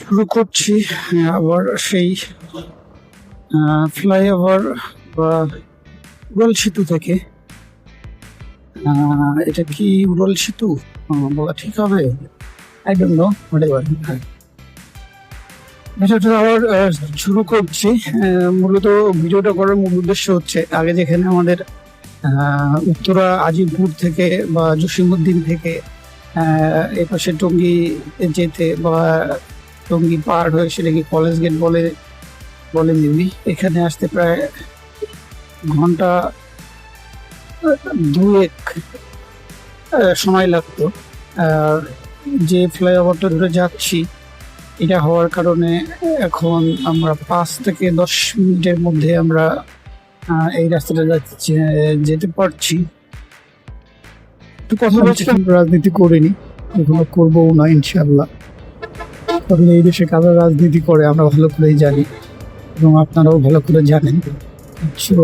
শুরু করছি আবার সেই ফ্লাইওভার বা উড়াল সেতু থেকে। এটা কি উড়াল সেতু বলা ঠিক হবে? I don't know, whatever. বিষয়টা আবার শুরু করছি। মূলত ভিডিওটা করার মূল উদ্দেশ্য হচ্ছে, আগে যেখানে আমাদের উত্তরা আজিমপুর থেকে বা জসিমউদ্দিন থেকে এপাশে টঙ্গী যেতে বা টঙ্গী পার হয়ে সেটাকে কলেজ গেট বলে দিবি, এখানে আসতে প্রায় ঘন্টা দুয়েক সময় লাগতো। আর যে ফ্লাইওভারটা ধরে যাচ্ছি, এটা হওয়ার কারণে এখন আমরা 5 থেকে 10 মিনিটের মধ্যে আমরা এই রাস্তাটা যেতে পারছি। একটু কথা বলছি, রাজনীতি করিনি, এখনো করবো না ইনশাল্লাহ, কারণ এই দেশে কারা রাজনীতি করে আমরা ভালো করেই জানি এবং আপনারাও ভালো করে জানেন। তো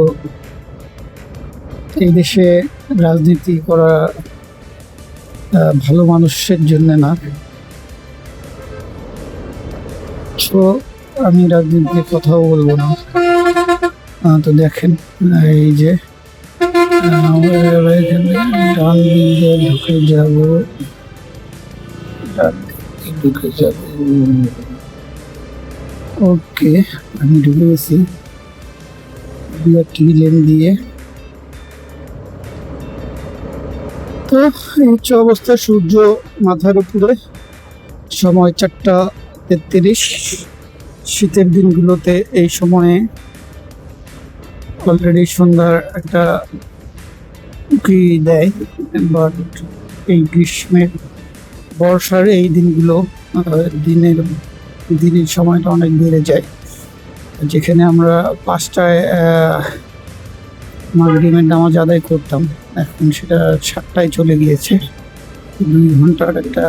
এই দেশে রাজনীতি করা ভালো মানুষের জন্য না। তো আমি রাজনীতির কথাও বলবো না। তো দেখেন, এই যে ডান দিকে ঢুকে যাব। ওকে, আমি ঢুকে গেছি বিআরটি লেন দিয়ে। তো এই হচ্ছে অবস্থা, সূর্য মাথার উপরে, সময় 4টা 33। শীতের দিনগুলোতে এই সময়ে অলরেডি সন্ধ্যার একটা উঁকি দেয়, বাট এই গ্রীষ্মের বর্ষার এই দিনগুলো দিনের সময়টা অনেক বেড়ে যায়। যেখানে আমরা 5টায় মাগরিবের নামাজ আদায় করতাম, এখন সেটা 7টায় চলে গিয়েছে। 2 ঘন্টার একটা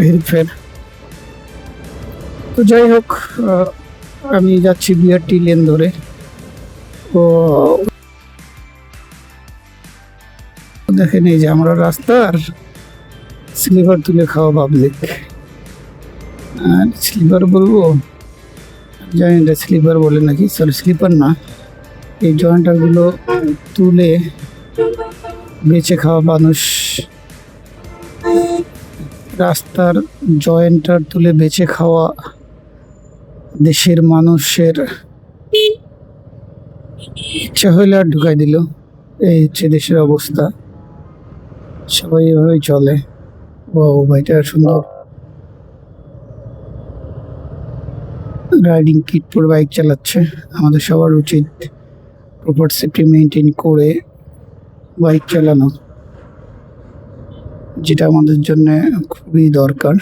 হেরফের। তো যাই হোক, আমি যাচ্ছি বিআরটি লেন ধরে। তো দেখেন, এই যে আমরা রাস্তার স্লিপার তুলে খাওয়া পাবলিক। স্লিপার বলবো, জানি না স্লিপার বলে নাকি, সরি স্লিপার না, এই জয়েন্টারগুলো তুলে বেঁচে খাওয়া মানুষ। রাস্তার জয়েন্টার তুলে বেঁচে খাওয়া দেশের মানুষের ইচ্ছা হইলে আর ঢুকাই দিল। এই হচ্ছে দেশের অবস্থা, সবাই এভাবেই চলে। ও ভাইটা সুন্দর রাইডিং কিট পরে বাইক চালাচ্ছে। আমাদের সবার উচিত প্রপার সেফটি মেনটেন করে বাইক চালানো, যেটা আমাদের জন্য খুবই দরকার।